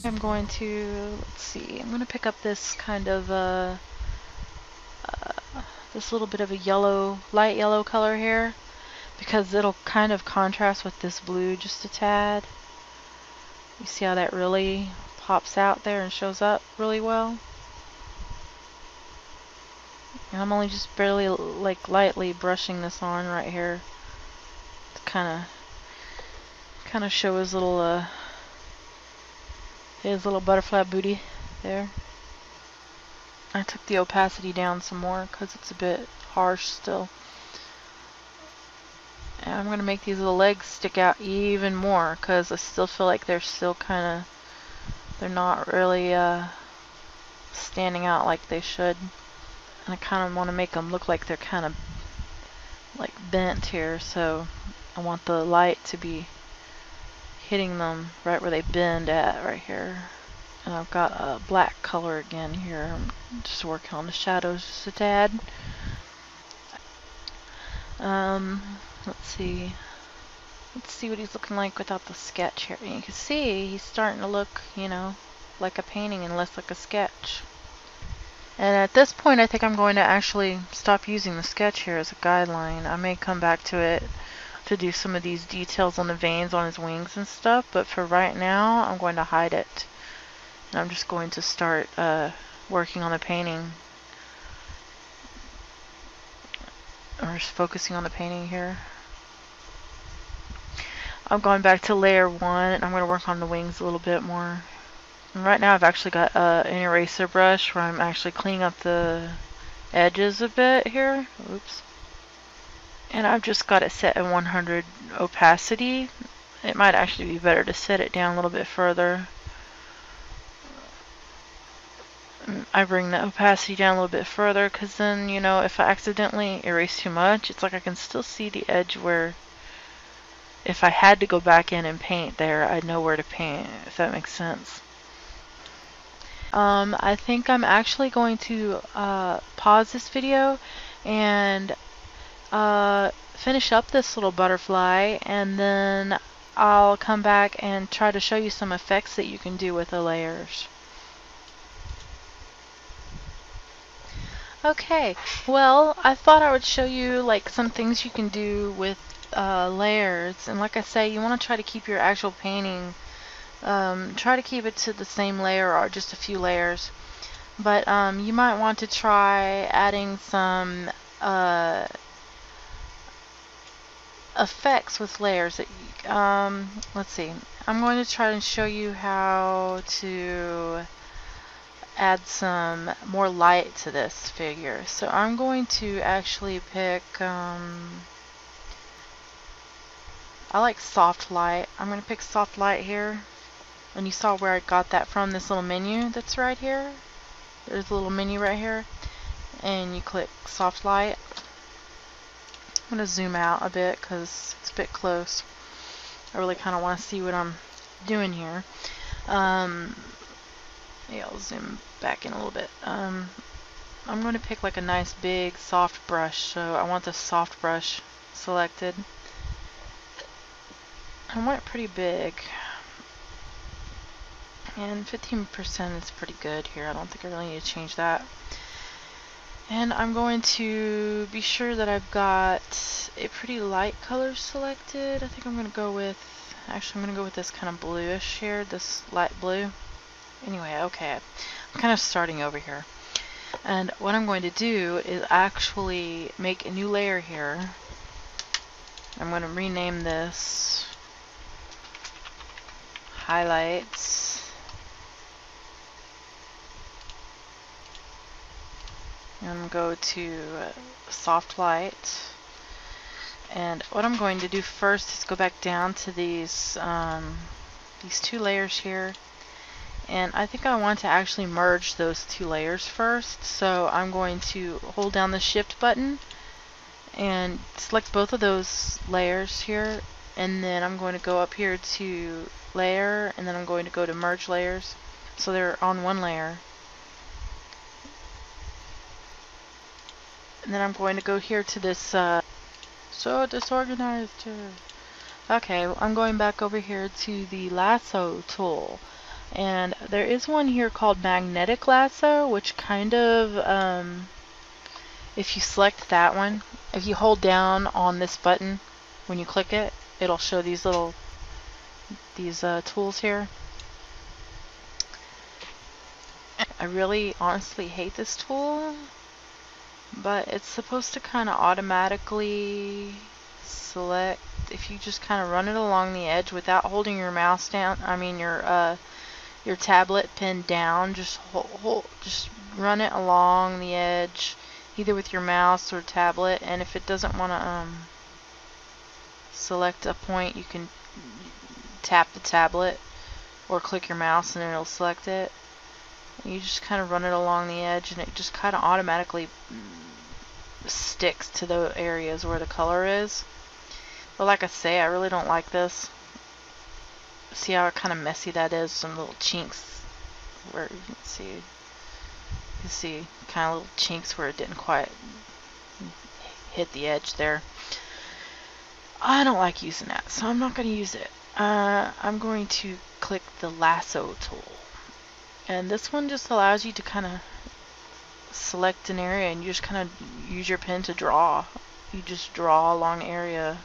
I'm going to, let's see, I'm going to pick up this kind of, this little bit of a yellow, light yellow color here, because it'll kind of contrast with this blue just a tad. You see how that really pops out there and shows up really well? And I'm only just barely, like, lightly brushing this on right here to kind of show his little butterfly booty there. I took the opacity down some more because it's a bit harsh still. And I'm going to make these little legs stick out even more because I still feel like they're still kind of, they're not really standing out like they should. And I kind of want to make them look like they're kind of like bent here, so I want the light to be hitting them right where they bend at right here. And I've got a black color again here. I'm just working on the shadows just a tad. Let's see what he's looking like without the sketch here. And you can see he's starting to look, you know, like a painting and less like a sketch. And at this point I think I'm going to actually stop using the sketch here as a guideline. I may come back to it to do some of these details on the veins on his wings and stuff, but for right now I'm going to hide it. And I'm just going to start working on the painting. Or just focusing on the painting here. I'm going back to layer 1 and I'm going to work on the wings a little bit more. And right now I've actually got an eraser brush where I'm actually cleaning up the edges a bit here. Oops. And I've just got it set at 100 opacity. It might actually be better to set it down a little bit further. I bring the opacity down a little bit further because then, you know, if I accidentally erase too much, it's like I can still see the edge where if I had to go back in and paint there, I'd know where to paint, if that makes sense. I think I'm actually going to pause this video and finish up this little butterfly, and then I'll come back and try to show you some effects that you can do with the layers. Okay, well, I thought I would show you like some things you can do with layers, and like I say, you want to try to keep your actual painting, try to keep it to the same layer or just a few layers, but you might want to try adding some effects with layers that let's see, I'm going to try and show you how to add some more light to this figure. So I'm going to actually pick I like soft light. I'm going to pick soft light here, and you saw where I got that from, this little menu that's right here. There's a little menu right here, and you click soft light. I'm going to zoom out a bit because it's a bit close. I really kind of want to see what I'm doing here. Yeah, I'll zoom back in a little bit. I'm going to pick like a nice big soft brush, so I want the soft brush selected. I want it pretty big, and 15% is pretty good here. I don't think I really need to change that. And I'm going to be sure that I've got a pretty light color selected. I think I'm going to go with, actually I'm going to go with this kind of bluish here, this light blue. Anyway, okay, I'm kind of starting over here. And what I'm going to do is actually make a new layer here. I'm going to rename this Highlights. And go to Soft Light. And what I'm going to do first is go back down to these two layers here. And I think I want to actually merge those two layers first. So I'm going to hold down the Shift button and select both of those layers here. And then I'm going to go up here to Layer, and then I'm going to go to Merge Layers. So they're on one layer. And then I'm going to go here to this, so disorganized here. Okay, I'm going back over here to the lasso tool. And there is one here called magnetic lasso, which kind of, if you select that one, if you hold down on this button when you click it, it'll show these little tools here. I really honestly hate this tool, but it's supposed to kind of automatically select if you just kind of run it along the edge without holding your mouse down. I mean your tablet pinned down. Just just run it along the edge, either with your mouse or tablet. And if it doesn't want to select a point, you can tap the tablet or click your mouse and it'll select it. You just kind of run it along the edge and it just kind of automatically sticks to the areas where the color is. But like I say, I really don't like this. See how kind of messy that is? Some little chinks where you can see kind of little chinks where it didn't quite hit the edge there. I don't like using that, so I'm not going to use it. I'm going to click the lasso tool. And this one just allows you to kind of select an area and you just kind of use your pen to draw. You just draw a long area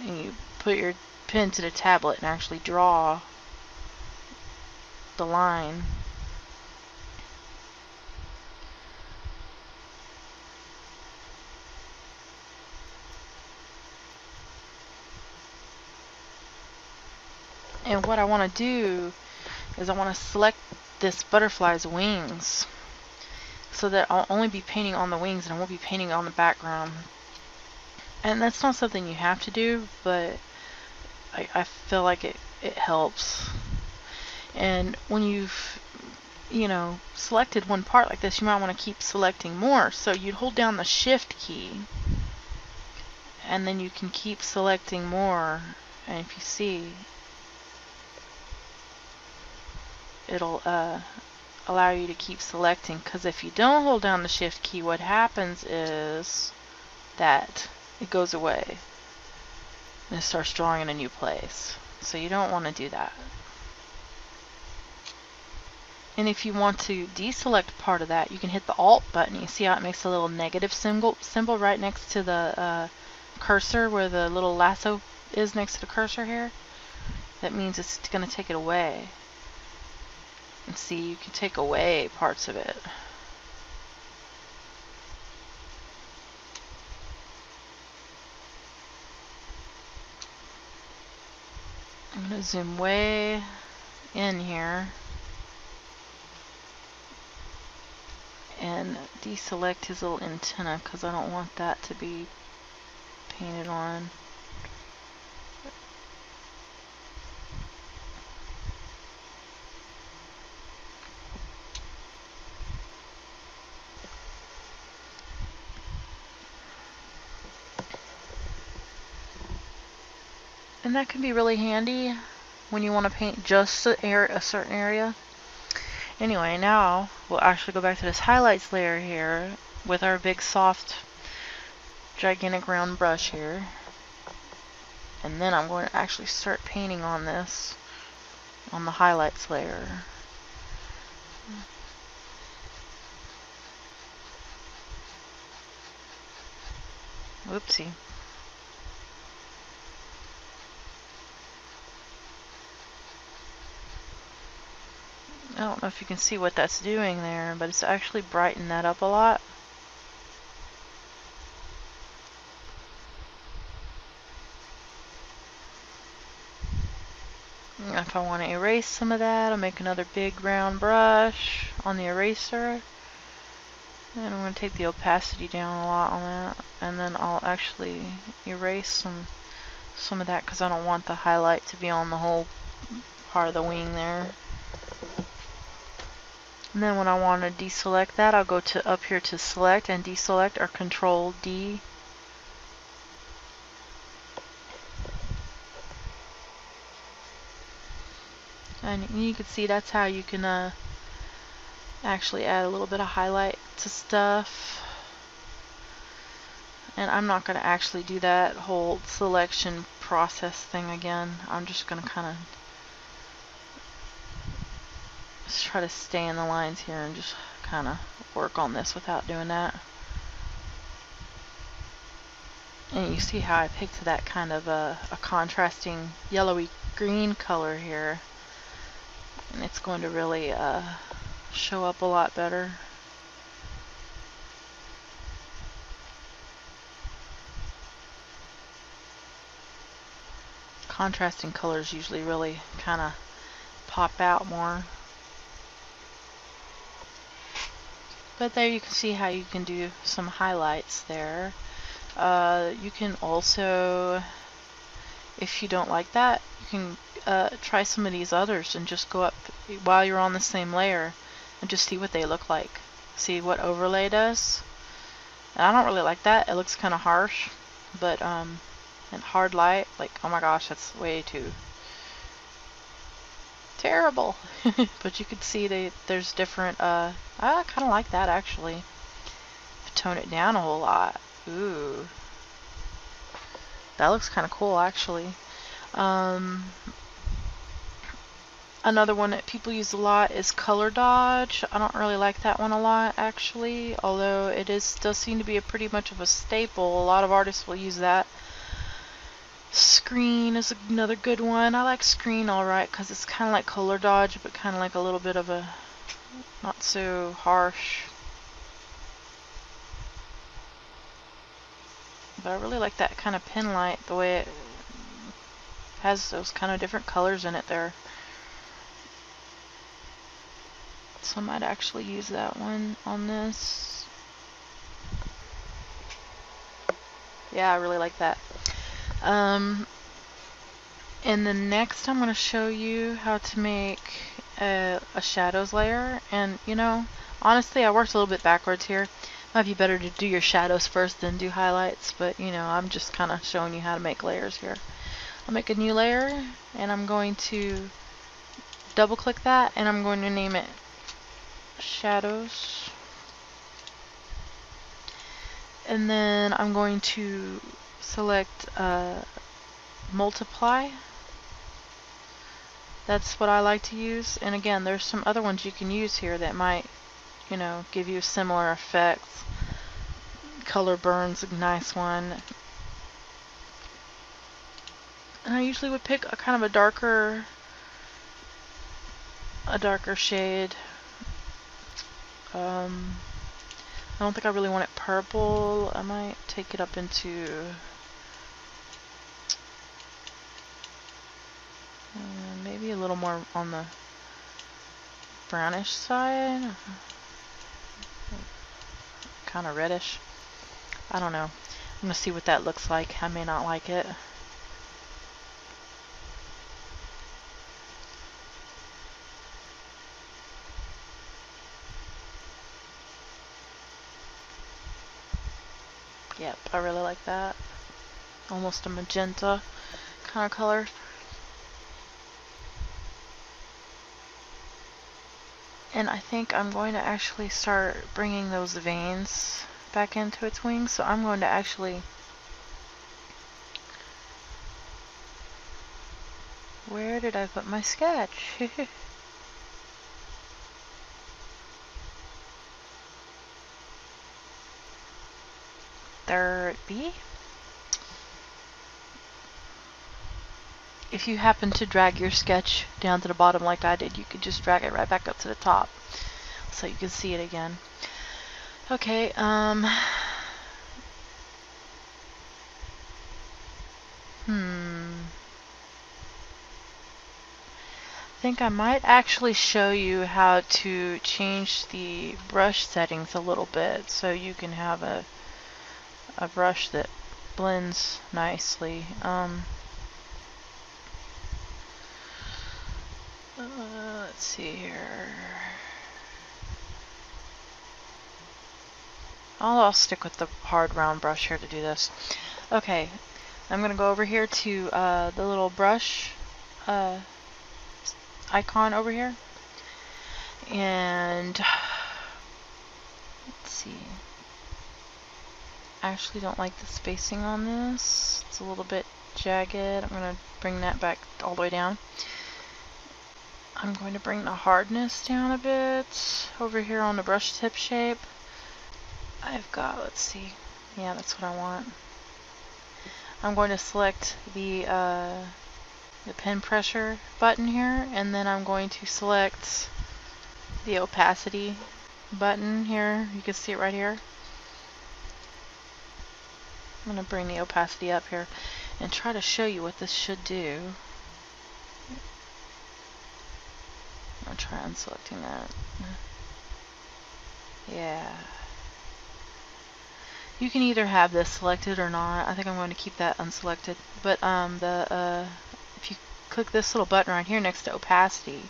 and you put your pen to the tablet and actually draw the line. And what I want to do is I want to select this butterfly's wings so that I'll only be painting on the wings and I won't be painting on the background. And that's not something you have to do, but I feel like it helps. And when you've selected one part like this, you might want to keep selecting more. So you'd hold down the shift key and then you can keep selecting more. And if you see, it'll allow you to keep selecting, because if you don't hold down the shift key, what happens is that it goes away and it starts drawing in a new place. So you don't want to do that. And if you want to deselect part of that, you can hit the Alt button. You see how it makes a little negative symbol right next to the cursor, where the little lasso is next to the cursor here? That means it's going to take it away. And see, you can take away parts of it. I'm going to zoom way in here and deselect his little antenna because I don't want that to be painted on. And that can be really handy when you want to paint just a certain area. Anyway, now we'll actually go back to this highlights layer here with our big soft gigantic round brush here. And then I'm going to actually start painting on this on the highlights layer. Whoopsie. I don't know if you can see what that's doing there, but it's actually brightened that up a lot. If I want to erase some of that, I'll make another big round brush on the eraser. And I'm going to take the opacity down a lot on that. And then I'll actually erase some of that because I don't want the highlight to be on the whole part of the wing there. And then when I want to deselect that, I'll go to up here to select and deselect, or Control D. And you can see that's how you can actually add a little bit of highlight to stuff. And I'm not going to actually do that whole selection process thing again. I'm just going to kind of Let's try to stay in the lines here and just kind of work on this without doing that. And you see how I picked that kind of a contrasting yellowy green color here. And it's going to really show up a lot better. Contrasting colors usually really kind of pop out more. But there you can see how you can do some highlights there. You can also, if you don't like that, you can try some of these others and just go up while you're on the same layer and just see what they look like. See what overlay does. And I don't really like that. It looks kind of harsh, but in hard light, like, oh my gosh, that's way too terrible. But you could see there's different, I kind of like that actually. Tone it down a whole lot. Ooh. That looks kind of cool actually. Another one that people use a lot is color dodge. I don't really like that one a lot actually, although it does seem to be a pretty much of a staple. A lot of artists will use that. Screen is another good one. I like screen alright because it's kind of like color dodge, but kind of like a little bit of a not so harsh. But I really like that kind of pin light, the way it has those kind of different colors in it there. So I might actually use that one on this. Yeah, I really like that. And then next I'm going to show you how to make a shadows layer. And you know, honestly, I worked a little bit backwards here. Might be better to do your shadows first than do highlights, but you know, I'm just kind of showing you how to make layers here. I'll make a new layer and I'm going to double click that and I'm going to name it shadows. And then I'm going to select multiply. That's what I like to use. And again, there's some other ones you can use here that might, you know, give you similar effects. Color burn's a nice one. And I usually would pick a kind of a darker shade. I don't think I really want it purple. I might take it up into maybe a little more on the brownish side. Kind of reddish. I don't know. I'm gonna see what that looks like. I may not like it. Yep, I really like that. Almost a magenta kind of color. And I think I'm going to actually start bringing those veins back into its wings. So I'm going to actually... Where did I put my sketch? There it be. If you happen to drag your sketch down to the bottom like I did, you could just drag it right back up to the top so you can see it again. Okay, I think I might actually show you how to change the brush settings a little bit so you can have a brush that blends nicely. Let's see here. I'll stick with the hard round brush here to do this. Okay, I'm gonna go over here to the little brush icon over here, and let's see. I actually don't like the spacing on this. It's a little bit jagged. I'm gonna bring that back all the way down. I'm going to bring the hardness down a bit over here on the brush tip shape. I've got, let's see, yeah, that's what I want. I'm going to select the pen pressure button here, and then I'm going to select the opacity button here. You can see it right here. I'm going to bring the opacity up here and try to show you what this should do. I'll try unselecting that. Yeah. You can either have this selected or not. I think I'm going to keep that unselected. But if you click this little button right here next to opacity,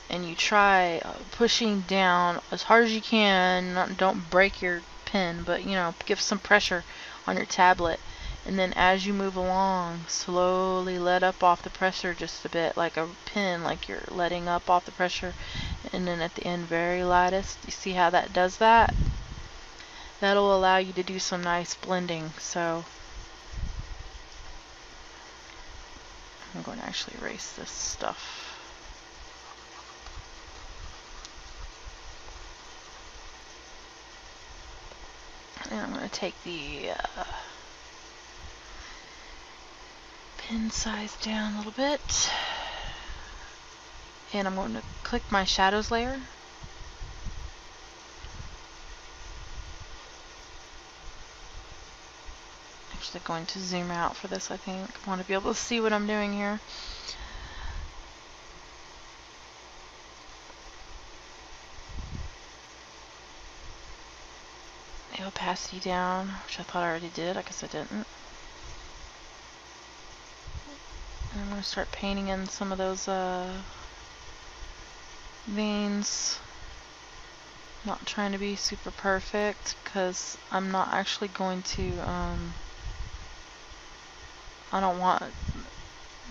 and you try pushing down as hard as you can, don't break your pen, but you know, give some pressure on your tablet, and then as you move along, slowly let up off the pressure just a bit, like a pin, like you're letting up off the pressure, and then at the end very lightest. You see how that does that? That'll allow you to do some nice blending. So I'm going to actually erase this stuff. And I'm going to take the pen size down a little bit. And I'm going to click my shadows layer. Actually going to zoom out for this, I think. I want to be able to see what I'm doing here. The opacity down, which I thought I already did. I guess I didn't. And I'm going to start painting in some of those veins. Not trying to be super perfect because I'm not actually going to I don't want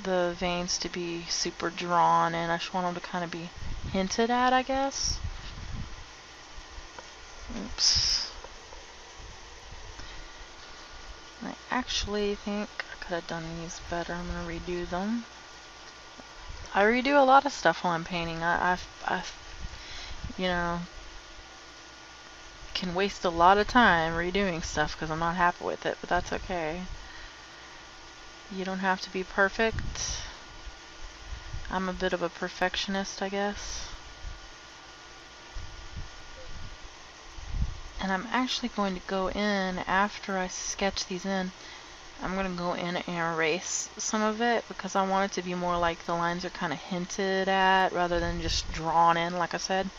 the veins to be super drawn in. I just want them to kind of be hinted at, I guess. Oops. I actually think I could have done these better. I'm going to redo them. I redo a lot of stuff while I'm painting. I you know, can waste a lot of time redoing stuff because I'm not happy with it, but that's okay. You don't have to be perfect. I'm a bit of a perfectionist, I guess. And I'm actually going to go in after I sketch these in. I'm going to go in and erase some of it because I want it to be more like the lines are kind of hinted at rather than just drawn in, like I said.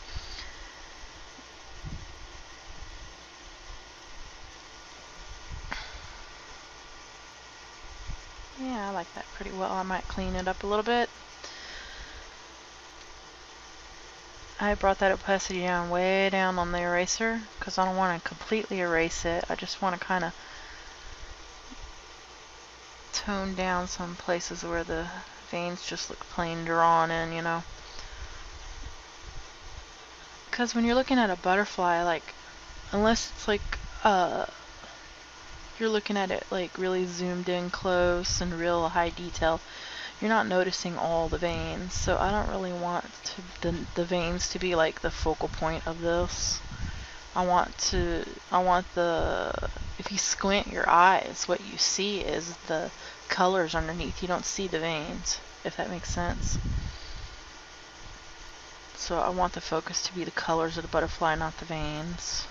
Yeah, I like that pretty well. I might clean it up a little bit. I brought that opacity down way down on the eraser because I don't want to completely erase it. I just want to kind of tone down some places where the veins just look plain drawn in, you know. Because when you're looking at a butterfly, like, unless it's like you're looking at it like really zoomed in close and real high detail, you're not noticing all the veins. So I don't really want the veins to be like the focal point of this. I want the, if you squint your eyes, what you see is the colors underneath. You don't see the veins, if that makes sense. So I want the focus to be the colors of the butterfly, not the veins.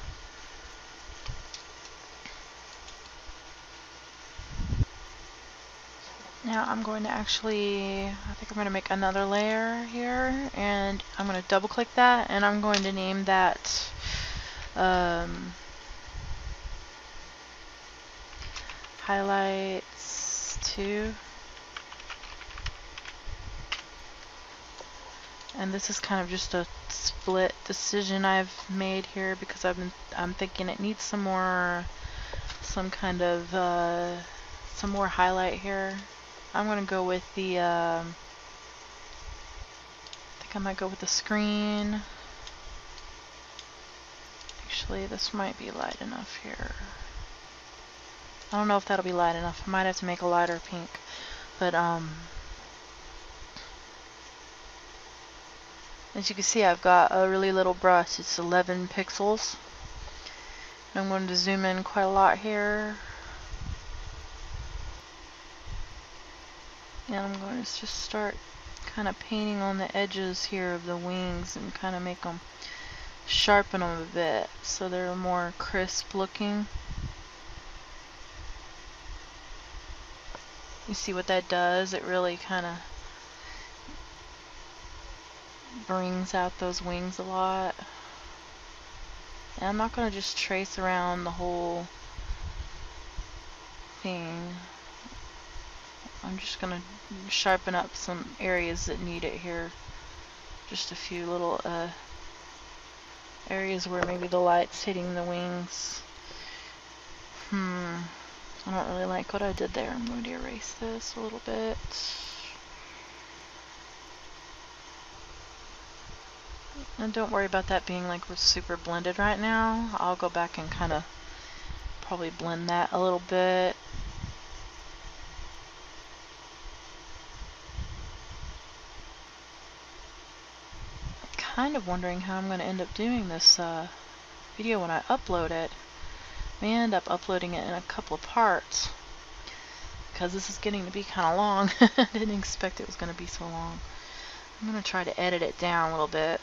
Now I'm going to actually, I think I'm going to make another layer here, and I'm going to double click that, and I'm going to name that highlights 2. And this is kind of just a split decision I've made here because I'm thinking it needs some more highlight here. I'm gonna go with the I think I might go with the screen. Actually, this might be light enough here. I don't know if that'll be light enough. I might have to make a lighter pink, but As you can see, I've got a really little brush. It's 11 pixels. I'm going to zoom in quite a lot here. And I'm going to just start kind of painting on the edges here of the wings and kind of make them, sharpen them a bit so they're more crisp looking. You see what that does? It really kind of brings out those wings a lot. And I'm not going to just trace around the whole thing. I'm just going to sharpen up some areas that need it here. Just a few little areas where maybe the light's hitting the wings. I don't really like what I did there. I'm going to erase this a little bit. And don't worry about that being like we're super blended right now. I'll go back and kind of probably blend that a little bit. Kind of wondering how I'm going to end up doing this video when I upload it. May end up uploading it in a couple of parts because this is getting to be kind of long. I didn't expect it was going to be so long. I'm going to try to edit it down a little bit.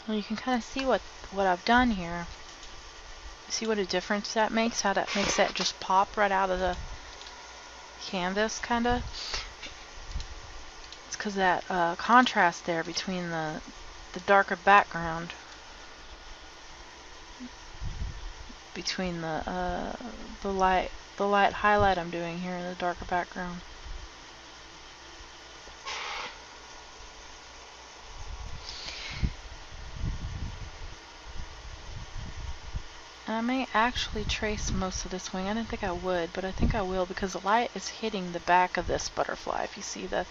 Well, you can kind of see what I've done here. See what a difference that makes? How that makes that just pop right out of the canvas, kind of. It's because that contrast there between the darker background, between the light highlight I'm doing here in the darker background. And I may actually trace most of this wing. I didn't think I would, but I think I will because the light is hitting the back of this butterfly. If you see the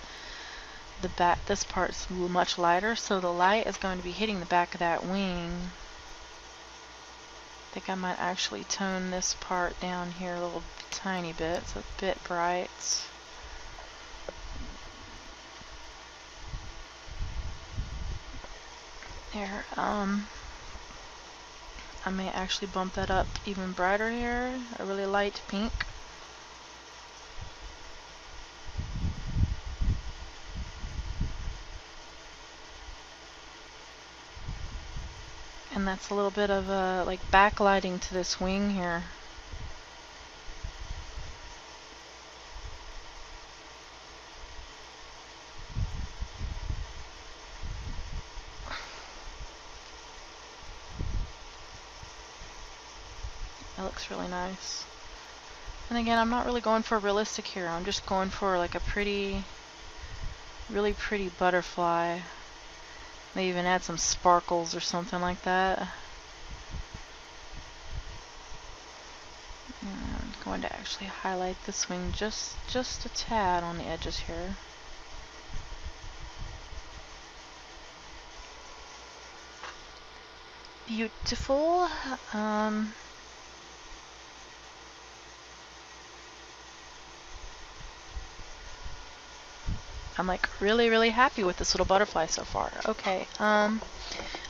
back, this part's much lighter, so the light is going to be hitting the back of that wing. I think I might actually tone this part down here a little tiny bit. It's a bit bright. There, I may actually bump that up even brighter here, a really light pink. And that's a little bit of like backlighting to this wing here. That looks really nice. And again, I'm not really going for realistic here. I'm just going for like a pretty, really pretty butterfly. May even add some sparkles or something like that. And I'm going to actually highlight this wing just a tad on the edges here. Beautiful. I'm like really happy with this little butterfly so far. Okay, I'm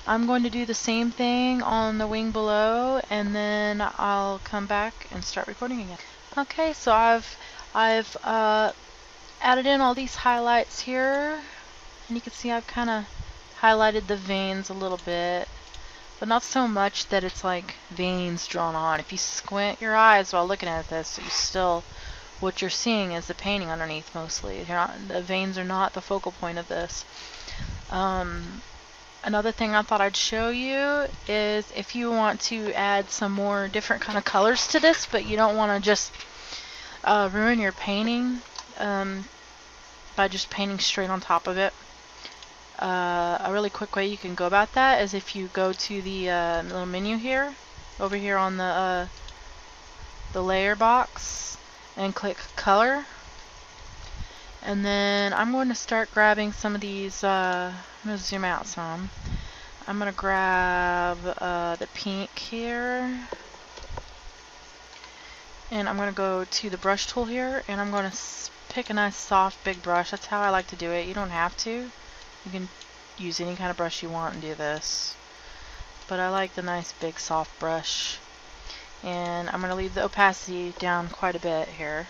going to do the same thing on the wing below, and then I'll come back and start recording again. Okay, so I've added in all these highlights here, and you can see I've kind of highlighted the veins a little bit, but not so much that it's like veins drawn on. If you squint your eyes while looking at this, you still, what you're seeing is the painting underneath mostly. The veins are not the focal point of this. Another thing I thought I'd show you is if you want to add some more different kind of colors to this, but you don't want to just ruin your painting by just painting straight on top of it. A really quick way you can go about that is if you go to the little menu here, over here on the layer box, and click color, and then I'm going to start grabbing some of these. I'm going to zoom out some. I'm going to grab the pink here, and I'm going to go to the brush tool here, and I'm going to pick a nice soft big brush. That's how I like to do it. You don't have to. You can use any kind of brush you want and do this. But I like the nice big soft brush. And I'm going to leave the opacity down quite a bit here.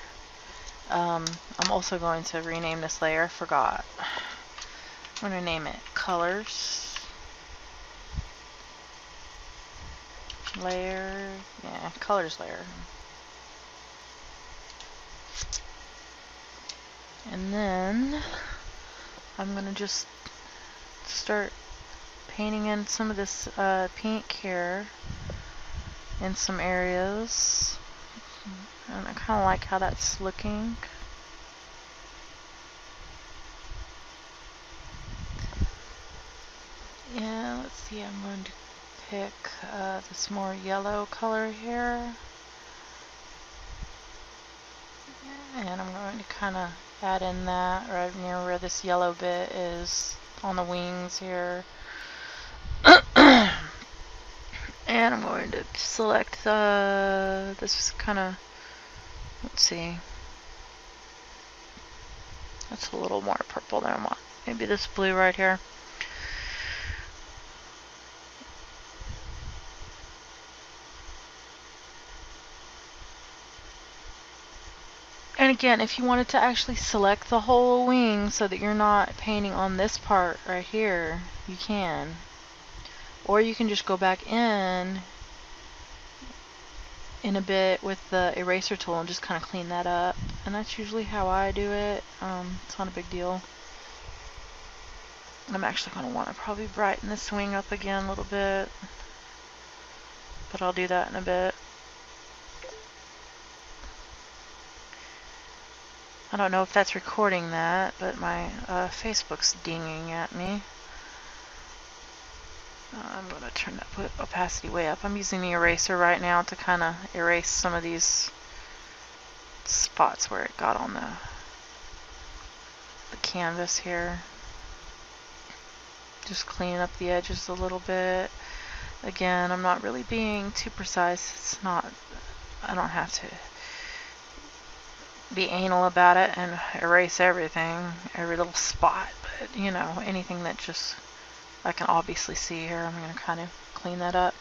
I'm also going to rename this layer. I forgot. I'm going to name it Colors. Layer. Yeah, Colors layer. And then I'm going to just start painting in some of this pink here in some areas. And I kind of like how that's looking. Yeah, let's see, I'm going to pick this more yellow color here. And I'm going to kind of add in that right near where this yellow bit is on the wings here. And I'm going to select this kind of, let's see, that's a little more purple than I want. Maybe this blue right here. And again, if you wanted to actually select the whole wing so that you're not painting on this part right here, you can. Or you can just go back in a bit with the eraser tool and just kind of clean that up. And that's usually how I do it. It's not a big deal. I'm actually going to want to probably brighten this wing up again a little bit. But I'll do that in a bit. I don't know if that's recording that, but my Facebook's dinging at me. I'm going to turn that opacity way up. I'm using the eraser right now to kind of erase some of these spots where it got on the canvas here. Just cleaning up the edges a little bit. Again, I'm not really being too precise. It's not, I don't have to be anal about it and erase everything, every little spot, but you know, anything that just I can obviously see here, I'm going to kind of clean that up.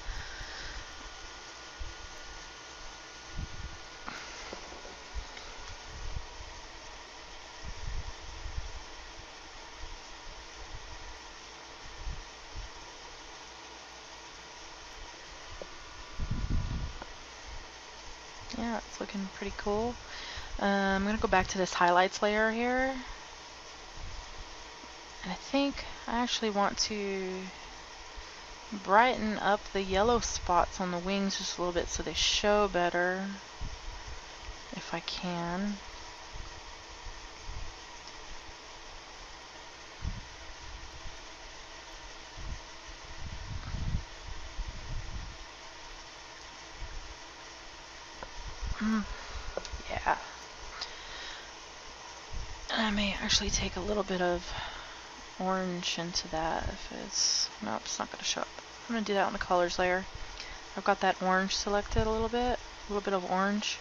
Yeah, it's looking pretty cool. I'm going to go back to this highlights layer here. And I think I actually want to brighten up the yellow spots on the wings just a little bit so they show better, if I can. Yeah. And I may actually take a little bit of orange into that if it's, no, it's not going to show up. I'm going to do that on the colors layer. I've got that orange selected a little bit of orange.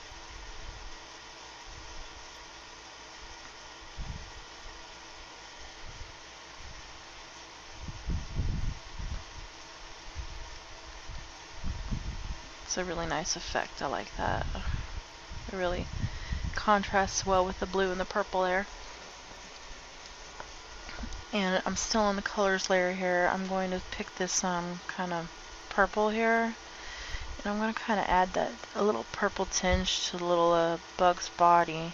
It's a really nice effect. I like that. It really contrasts well with the blue and the purple there. And I'm still on the colors layer here. I'm going to pick this kind of purple here. And I'm going to kind of add that a little purple tinge to the little bug's body.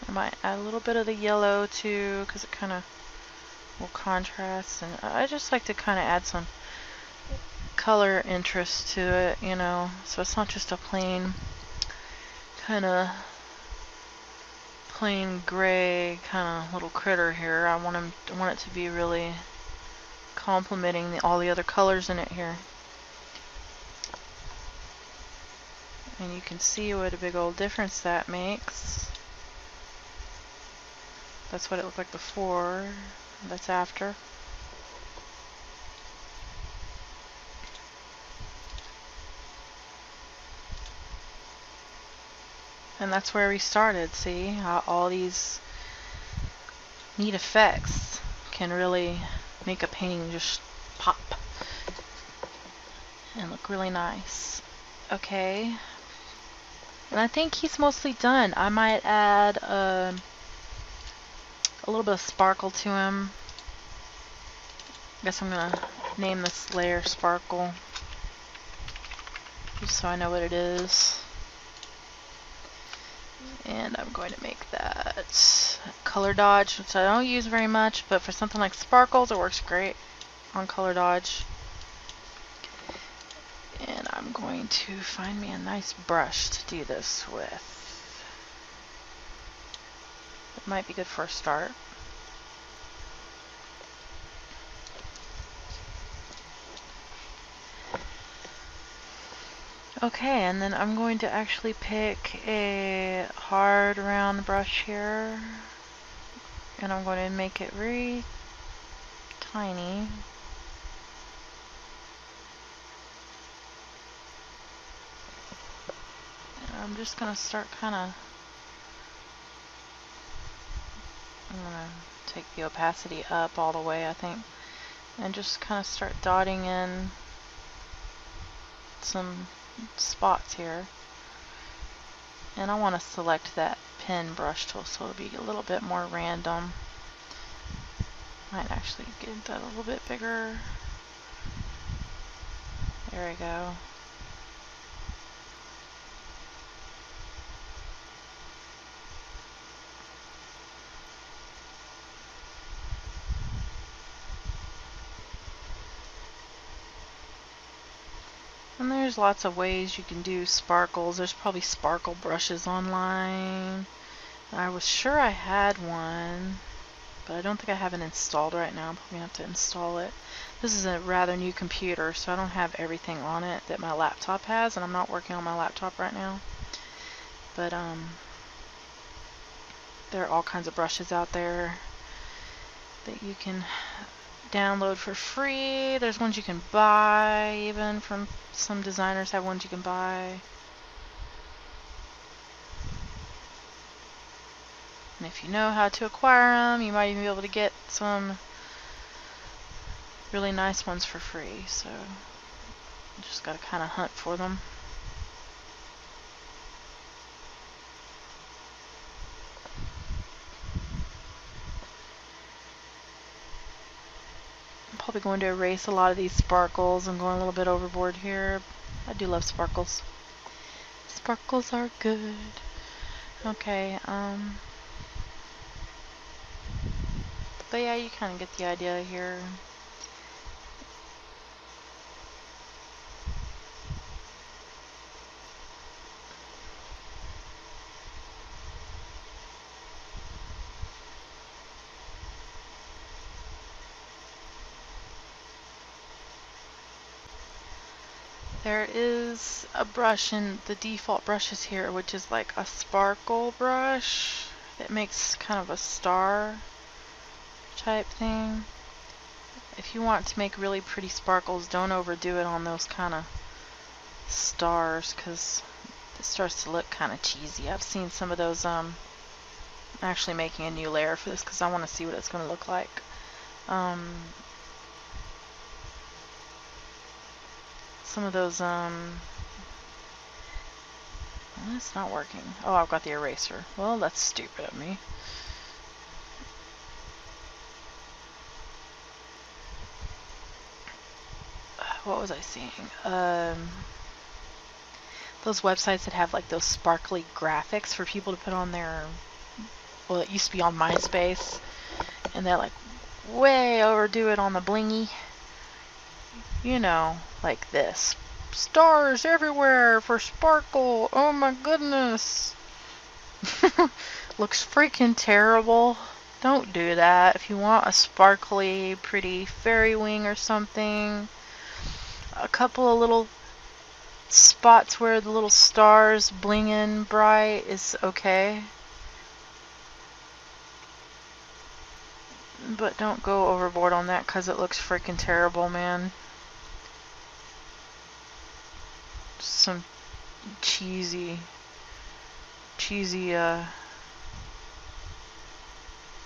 I might add a little bit of the yellow too, because it kind of will contrast. And I just like to kind of add some color interest to it, you know, so it's not just a plain kind of plain gray kind of little critter here. I want it to be really complementing all the other colors in it here. And you can see what a big old difference that makes. That's what it looked like before. That's after. And that's where we started. See how all these neat effects can really make a painting just pop and look really nice. Okay, and I think he's mostly done. I might add a little bit of sparkle to him. I guess I'm gonna name this layer Sparkle, just so I know what it is. And I'm going to make that color dodge, which I don't use very much, but for something like sparkles it works great on color dodge. And I'm going to find me a nice brush to do this with. It might be good for a start. Okay, and then I'm going to actually pick a hard round brush here, and I'm going to make it very tiny. And I'm just going to start I'm going to take the opacity up all the way, I think, and just kind of start dotting in some spots here. And I want to select that pen brush tool so it'll be a little bit more random. Might actually get that a little bit bigger. There we go. And there's lots of ways you can do sparkles. There's probably sparkle brushes online. I was sure I had one, but I don't think I have it installed right now. I'm probably going to have to install it. This is a rather new computer, so I don't have everything on it that my laptop has, and I'm not working on my laptop right now. But there are all kinds of brushes out there that you can download for free. There's ones you can buy, even from some designers have ones you can buy. And if you know how to acquire them, you might even be able to get some really nice ones for free. So you just gotta kind of hunt for them. I'm probably going to erase a lot of these sparkles. I'm going a little bit overboard here. I do love sparkles. Sparkles are good. Okay, but yeah, you kind of get the idea here. There is a brush in the default brushes here, which is like a sparkle brush that makes kind of a star type thing. If you want to make really pretty sparkles, don't overdo it on those kind of stars, because it starts to look kind of cheesy. I've seen some of those. I'm actually making a new layer for this because I want to see what it's going to look like. Some of those, it's not working. Oh, I've got the eraser. Well, that's stupid of me. What was I seeing? Those websites that have like those sparkly graphics for people to put on their, well, it used to be on MySpace, and they're like way overdo it on the blingy. You know, like this. Stars everywhere for sparkle. Oh my goodness. Looks freaking terrible. Don't do that. If you want a sparkly, pretty fairy wing or something, a couple of little spots where the little stars bling in bright is okay. But don't go overboard on that because it looks freaking terrible, man. Some cheesy cheesy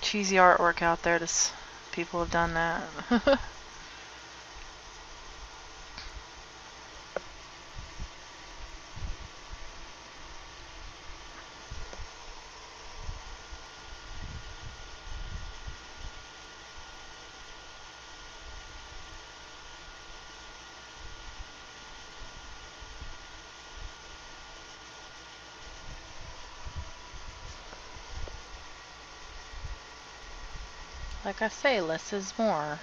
cheesy artwork out there. People have done that. Like I say, less is more.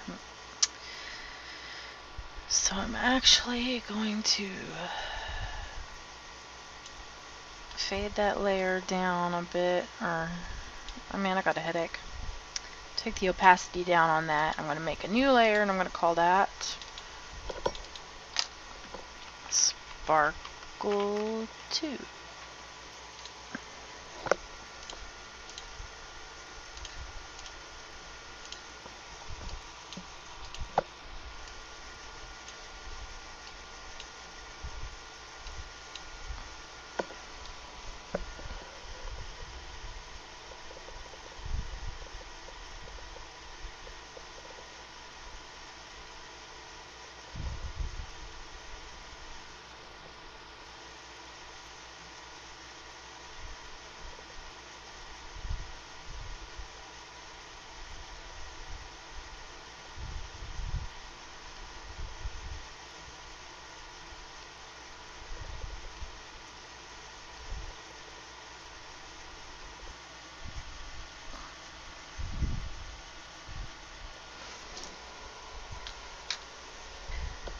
So I'm actually going to fade that layer down a bit, or, I mean, I got a headache. Take the opacity down on that. I'm going to make a new layer, and I'm going to call that Sparkle 2.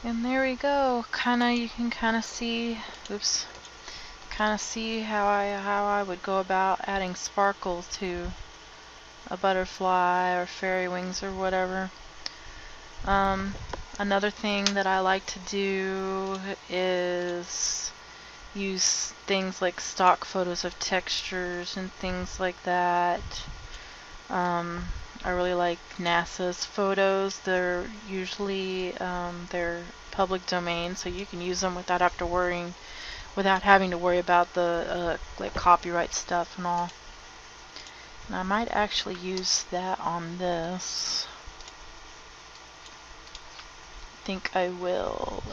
And there we go. You can kind of see, oops, kind of see how I would go about adding sparkle to a butterfly or fairy wings or whatever. Another thing that I like to do is use things like stock photos of textures and things like that. I really like NASA's photos. They're usually they're public domain, so you can use them without having to worry about the like copyright stuff and all. And I might actually use that on this. I think I will.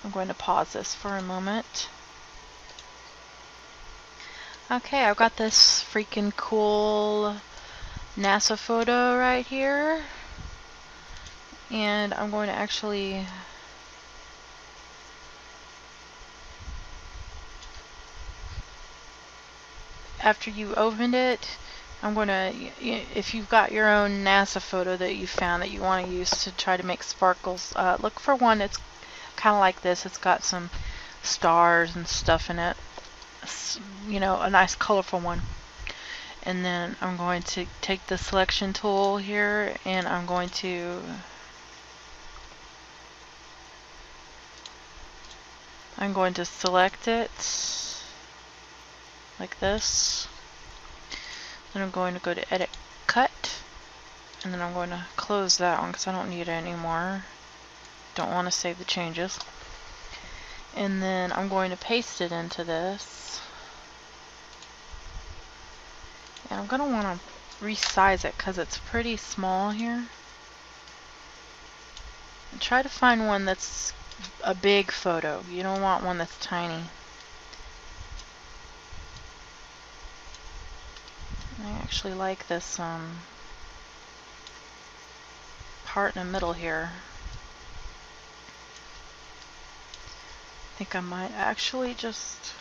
I'm going to pause this for a moment. Okay, I've got this freaking cool NASA photo right here, and I'm going to actually after you opened it, I'm going to, if you've got your own NASA photo that you found that you want to use to try to make sparkles, look for one that's kind of like this. It's got some stars and stuff in it, you know, a nice colorful one. And then I'm going to take the selection tool here, and I'm going to select it like this. Then I'm going to go to edit cut, and then I'm going to close that one because I don't need it anymore. Don't want to save the changes. And then I'm going to paste it into this. And I'm going to want to resize it because it's pretty small here. And try to find one that's a big photo. You don't want one that's tiny. I actually like this part in the middle here. I think I might actually just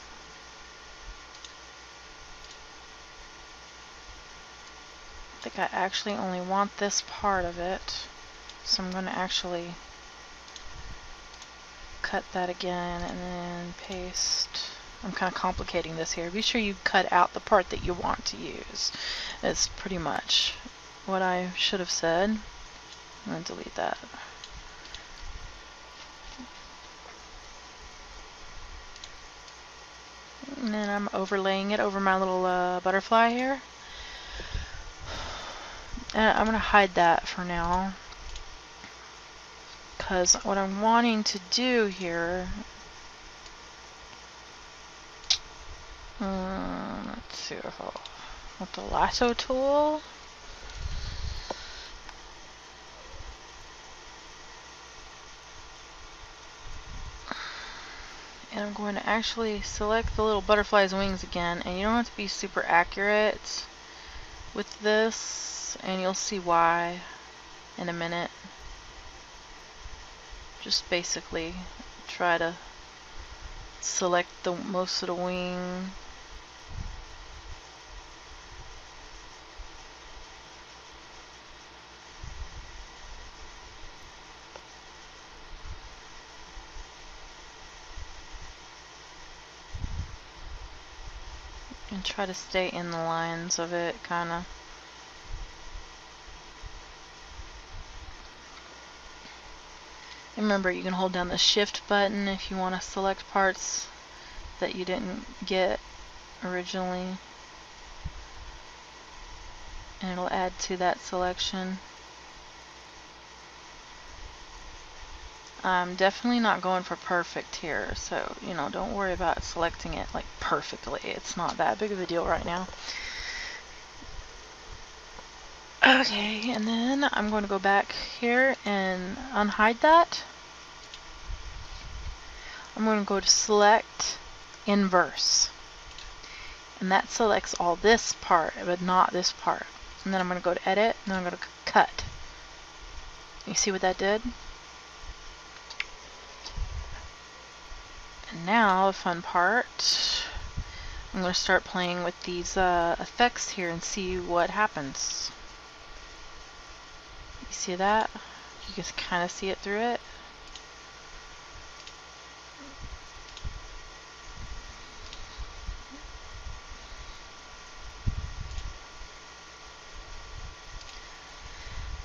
only want this part of it, so I'm going to actually cut that again and then paste. I'm kind of complicating this here. Be sure you cut out the part that you want to use. It's pretty much what I should have said. I'm going to delete that. And then I'm overlaying it over my little butterfly here. And I'm going to hide that for now, because what I'm wanting to do here, let's let's see with the lasso tool. And I'm going to actually select the little butterfly's wings again, and you don't have to be super accurate with this, and you'll see why in a minute. Just basically try to select the most of the wing. And try to stay in the lines of it, kinda. And remember, you can hold down the shift button if you want to select parts that you didn't get originally. And it'll add to that selection. I'm definitely not going for perfect here, so you know, don't worry about selecting it like perfectly. It's not that big of a deal right now. Okay, and then I'm going to go back here and unhide that. I'm going to go to select inverse, and that selects all this part but not this part. And then I'm going to go to edit, and then I'm going to cut. You see what that did? And now the fun part, I'm going to start playing with these effects here and see what happens. You see that? You can kind of see it through it.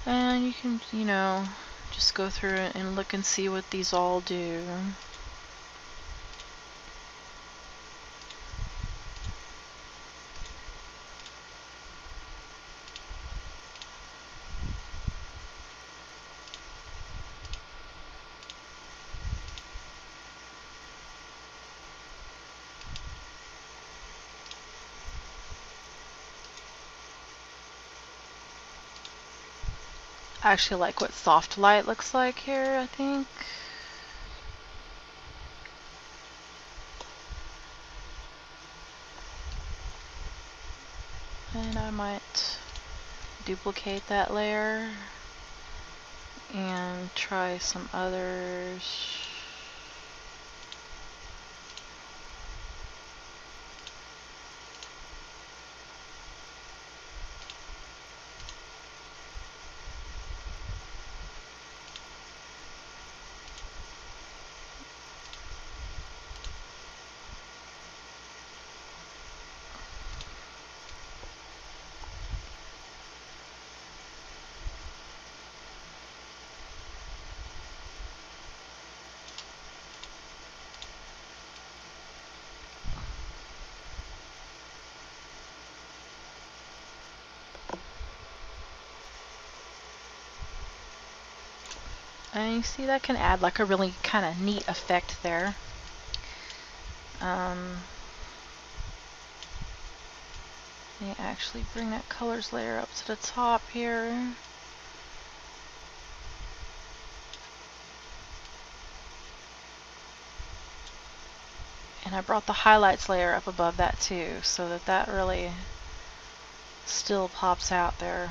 And you can, you know, just go through it and look and see what these all do. I actually like what soft light looks like here, I think. And I might duplicate that layer and try some others. And you see that can add like a really kind of neat effect there. Let me actually bring that colors layer up to the top here. And I brought the highlights layer up above that too, so that that really still pops out there.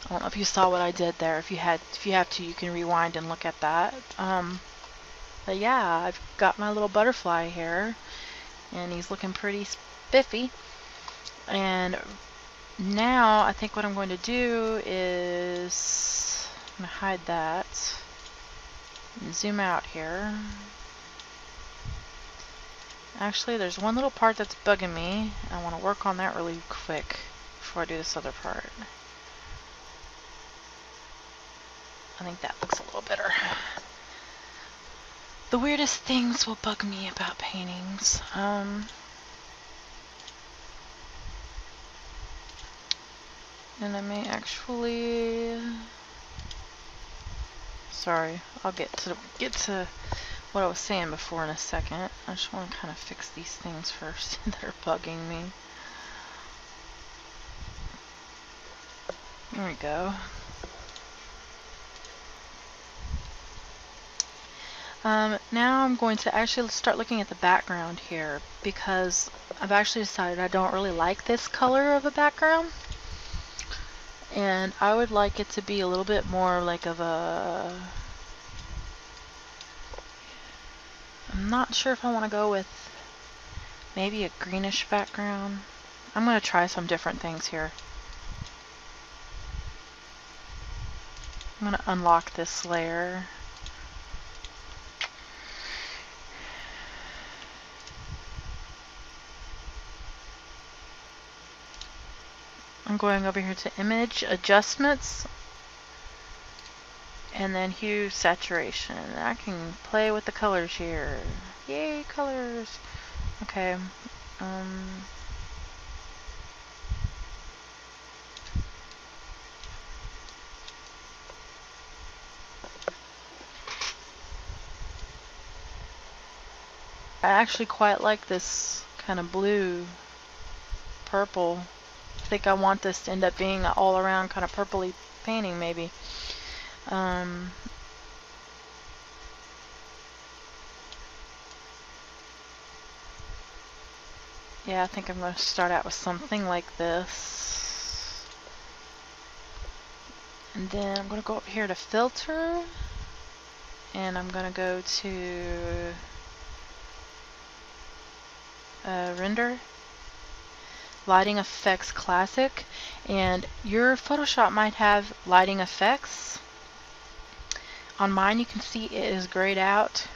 I don't know if you saw what I did there. If you have to, you can rewind and look at that. But yeah, I've got my little butterfly here, and he's looking pretty spiffy. And now I think what I'm going to do is I'm going to hide that and zoom out here. Actually, there's one little part that's bugging me. I want to work on that really quick before I do this other part. I think that looks a little better. The weirdest things will bug me about paintings. And I may actually... Sorry, I'll get to what I was saying before in a second. I just want to kind of fix these things first that are bugging me. There we go. Now I'm going to actually start looking at the background here, because I've actually decided I don't really like this color of a background, and I would like it to be a little bit more like of a... I'm not sure if I want to go with maybe a greenish background. I'm going to try some different things here. I'm going to unlock this layer. I'm going over here to image adjustments and then hue saturation. I can play with the colors here. Yay, colors! Okay. I actually quite like this kind of blue purple. I think I want this to end up being an all around kind of purpley painting maybe. Yeah, I think I'm going to start out with something like this. And then I'm going to go up here to filter. And I'm going to go to render. Lighting effects classic. And your Photoshop might have lighting effects. On mine you can see it is grayed out.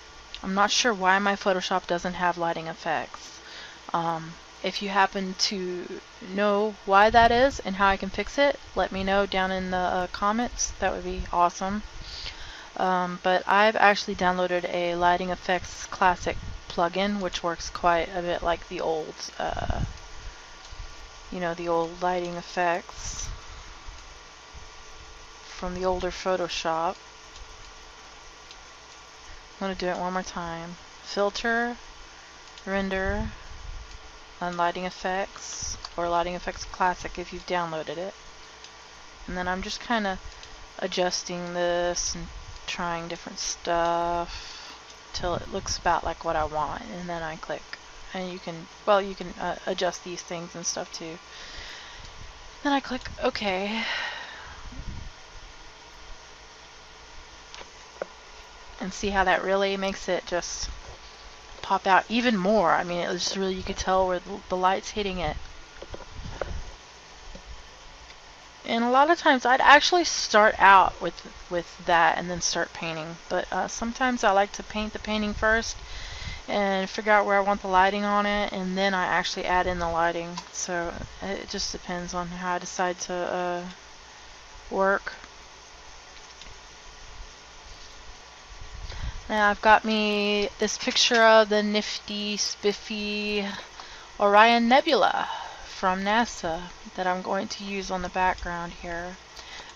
I'm not sure why my Photoshop doesn't have lighting effects. If you happen to know why that is and how I can fix it, let me know down in the comments. That would be awesome. But I've actually downloaded a lighting effects classic plugin, which works quite a bit like the old, you know, the old lighting effects from the older Photoshop. I'm going to do it one more time. Filter, render, and lighting effects, or lighting effects classic if you've downloaded it. And then I'm just kind of adjusting this and trying different stuff till it looks about like what I want, and then I click. And you can, well, you can adjust these things and stuff too. Then I click OK. And see how that really makes it just pop out even more. I mean, it was just really, you could tell where the light's hitting it. And a lot of times I'd actually start out with that and then start painting. But sometimes I like to paint the painting first and figure out where I want the lighting on it, and then I actually add in the lighting. So it just depends on how I decide to work. Now I've got me this picture of the nifty, spiffy Orion Nebula from NASA that I'm going to use on the background here.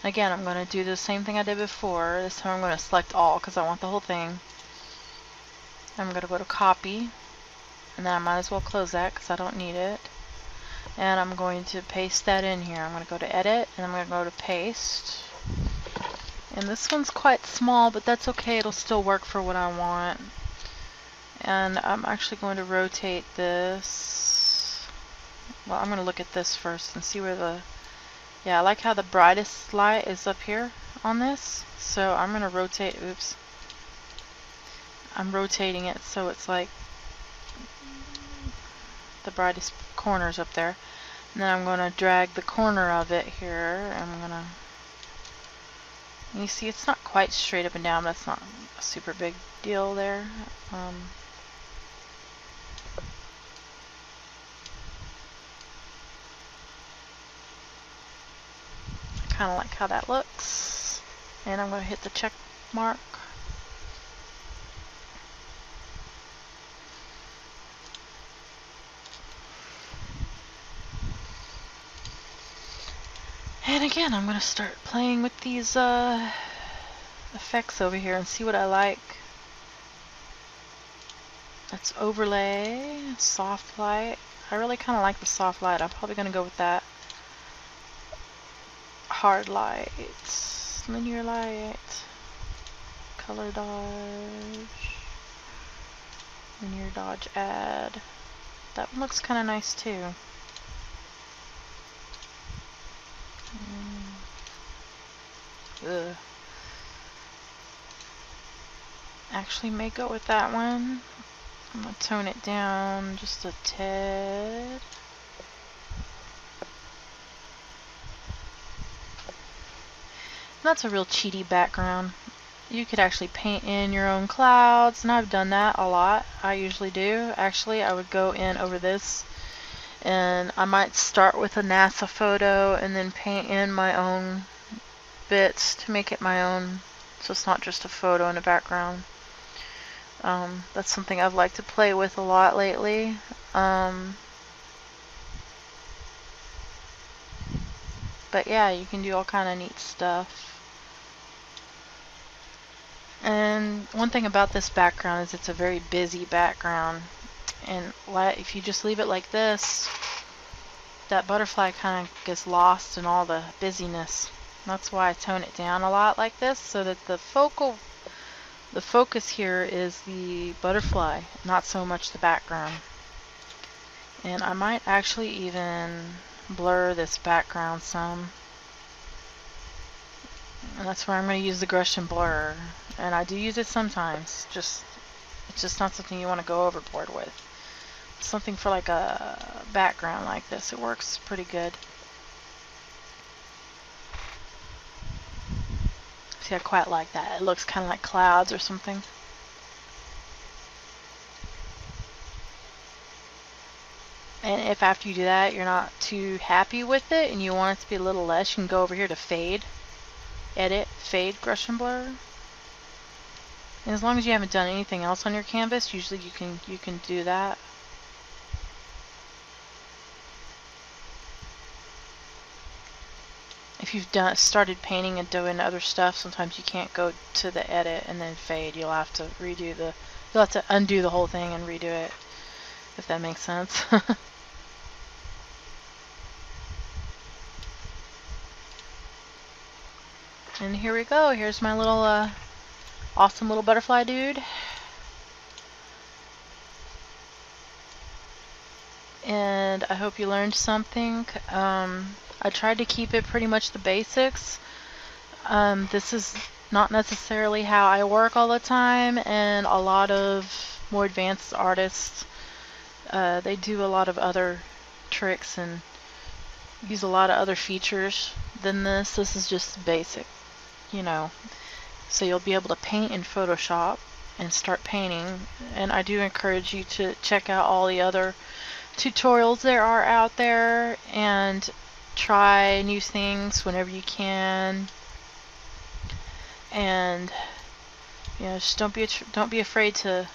Again, I'm going to do the same thing I did before. This time I'm going to select all because I want the whole thing. I'm going to go to copy, and then I might as well close that because I don't need it. And I'm going to paste that in here. I'm going to go to edit, and I'm going to go to paste. And this one's quite small, but that's okay. It'll still work for what I want. And I'm actually going to rotate this. Well, I'm going to look at this first and see where the... Yeah, I like how the brightest light is up here on this. So I'm going to rotate... Oops. I'm rotating it so it's like the brightest corner's up there. And then I'm going to drag the corner of it here. I'm going to... You see, it's not quite straight up and down. That's not a super big deal there. I kind of like how that looks. And I'm going to hit the check mark. And again, I'm going to start playing with these effects over here and see what I like. Let's overlay, soft light. I really kind of like the soft light. I'm probably going to go with that. Hard light, linear light, color dodge, linear dodge add. That one looks kind of nice too. Ugh. Actually may go with that one. I'm going to tone it down just a tad. That's a real cheaty background. You could actually paint in your own clouds, and I've done that a lot. I usually do. Actually, I would go in over this, and I might start with a NASA photo and then paint in my own bits to make it my own, so it's not just a photo in the background. That's something I've liked to play with a lot lately. But yeah, you can do all kind of neat stuff. And one thing about this background is it's a very busy background, and if you just leave it like this, that butterfly kind of gets lost in all the busyness. That's why I tone it down a lot like this, so that the focus here is the butterfly, not so much the background. And I might actually even blur this background some. And that's where I'm going to use the brush and blur. And I do use it sometimes. It's just not something you want to go overboard with. Something for like a background like this, it works pretty good. See, I quite like that. It looks kind of like clouds or something. And if after you do that you're not too happy with it and you want it to be a little less, you can go over here to fade, edit, fade, brush and blur. And as long as you haven't done anything else on your canvas, usually you can do that. If you've started painting and doing other stuff, sometimes you can't go to the edit and then fade. You'll have to undo the whole thing and redo it, if that makes sense. And here we go. Here's my little awesome little butterfly dude. And I hope you learned something. I tried to keep it pretty much the basics. This is not necessarily how I work all the time, and a lot of more advanced artists, they do a lot of other tricks and use a lot of other features than this. This is just basic, you know. So you'll be able to paint in Photoshop and start painting, and I do encourage you to check out all the other tutorials there are out there and try new things whenever you can. And you know, just don't be afraid to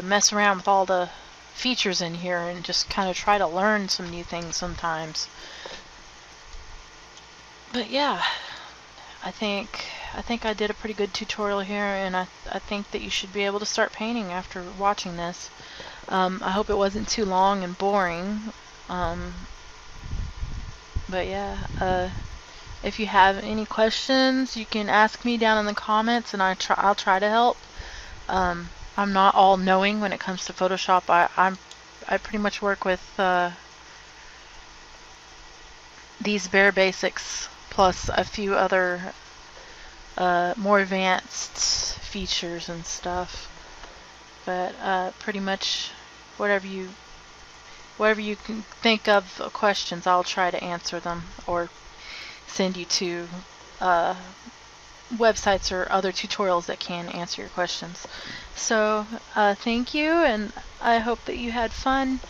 mess around with all the features in here and just kind of try to learn some new things sometimes. But yeah, I think I did a pretty good tutorial here, and I think that you should be able to start painting after watching this. I hope it wasn't too long and boring. But yeah, if you have any questions, you can ask me down in the comments, and I'll try to help. I'm not all knowing when it comes to Photoshop. I pretty much work with these bare basics plus a few other more advanced features and stuff. But pretty much whatever you can think of questions, I'll try to answer them or send you to websites or other tutorials that can answer your questions. So thank you, and I hope that you had fun